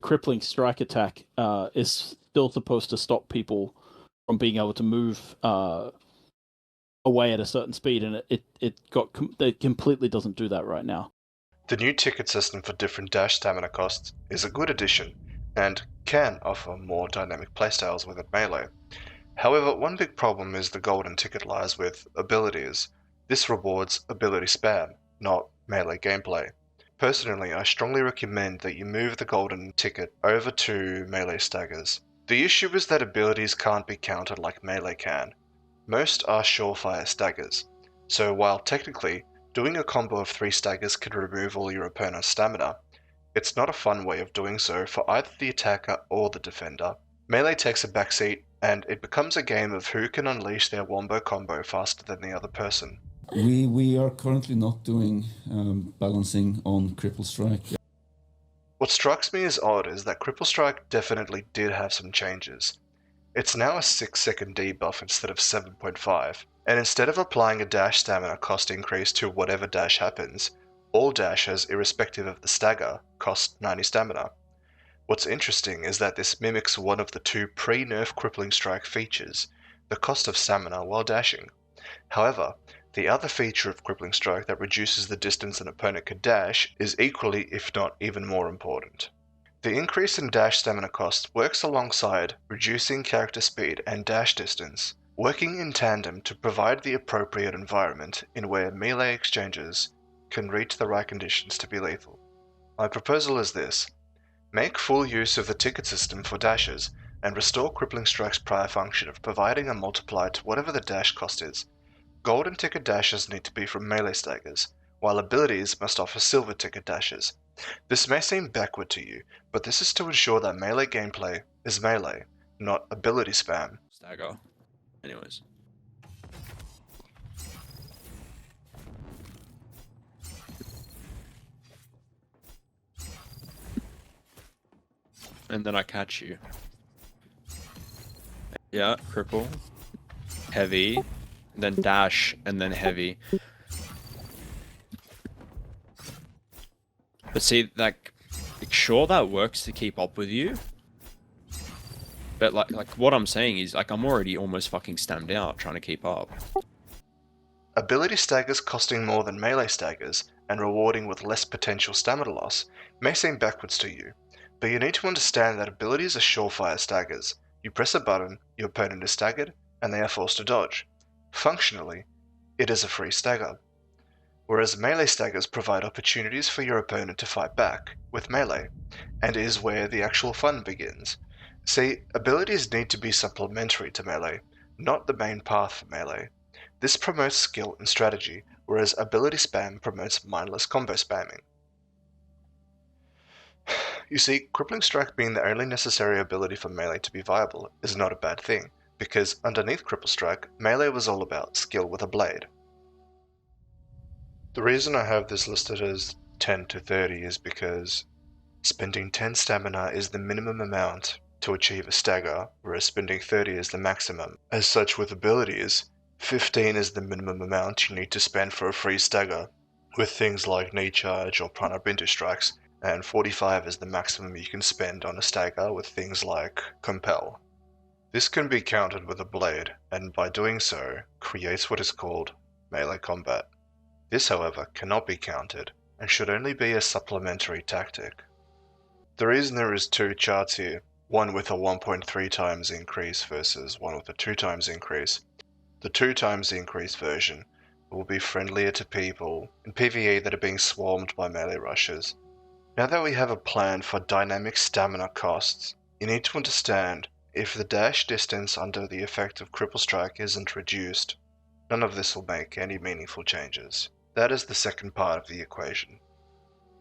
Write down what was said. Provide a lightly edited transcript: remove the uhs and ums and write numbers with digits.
crippling strike attack is still supposed to stop people from being able to move away at a certain speed, and it completely doesn't do that right now. The new ticket system for different dash stamina costs is a good addition, and can offer more dynamic playstyles within melee. However, one big problem is the golden ticket lies with abilities. This rewards ability spam, not melee gameplay. Personally, I strongly recommend that you move the golden ticket over to melee staggers. The issue is that abilities can't be countered like melee can. Most are surefire staggers, so while technically doing a combo of 3 staggers could remove all your opponent's stamina, it's not a fun way of doing so for either the attacker or the defender. Melee takes a backseat, and it becomes a game of who can unleash their wombo combo faster than the other person. We are currently not doing balancing on Cripple Strike. What strikes me as odd is that Cripple Strike definitely did have some changes. It's now a 6-second debuff instead of 7.5, and instead of applying a dash stamina cost increase to whatever dash happens, all dashes, irrespective of the stagger, cost 90 stamina. What's interesting is that this mimics one of the 2 pre-nerf Crippling Strike features, the cost of stamina while dashing. However, the other feature of Crippling Strike that reduces the distance an opponent could dash is equally, if not even more important. The increase in dash stamina cost works alongside reducing character speed and dash distance, working in tandem to provide the appropriate environment in where melee exchanges can reach the right conditions to be lethal. My proposal is this: make full use of the ticket system for dashes and restore Crippling Strike's prior function of providing a multiplier to whatever the dash cost is. Golden ticket dashes need to be from melee staggers, while abilities must offer silver ticket dashes. This may seem backward to you, but this is to ensure that melee gameplay is melee, not ability spam. Stagger. Anyways. And then I catch you. Yeah, cripple. Heavy. Then dash, and then heavy. But see, like, sure that works to keep up with you. But like what I'm saying is, like, I'm already almost fucking stammed out trying to keep up. Ability staggers costing more than melee staggers and rewarding with less potential stamina loss may seem backwards to you, but you need to understand that abilities are surefire staggers. You press a button, your opponent is staggered, and they are forced to dodge. Functionally, it is a free stagger. Whereas melee staggers provide opportunities for your opponent to fight back with melee, and is where the actual fun begins. See, abilities need to be supplementary to melee, not the main path for melee. This promotes skill and strategy, whereas ability spam promotes mindless combo spamming. You see, Crippling Strike being the only necessary ability for melee to be viable is not a bad thing, because underneath Cripple Strike, melee was all about skill with a blade. The reason I have this listed as 10 to 30 is because spending 10 stamina is the minimum amount to achieve a stagger, whereas spending 30 is the maximum. As such, with abilities, 15 is the minimum amount you need to spend for a free stagger, with things like knee charge or prana bintu strikes, and 45 is the maximum you can spend on a stagger with things like compel. This can be countered with a blade, and by doing so, creates what is called melee combat. This, however, cannot be countered, and should only be a supplementary tactic. The reason there is 2 charts here, one with a 1.3 times increase versus one with a 2 times increase. The 2 times increase version will be friendlier to people in PvE that are being swarmed by melee rushers. Now that we have a plan for dynamic stamina costs, you need to understand if the dash distance under the effect of Cripple Strike isn't reduced, none of this will make any meaningful changes. That is the second part of the equation.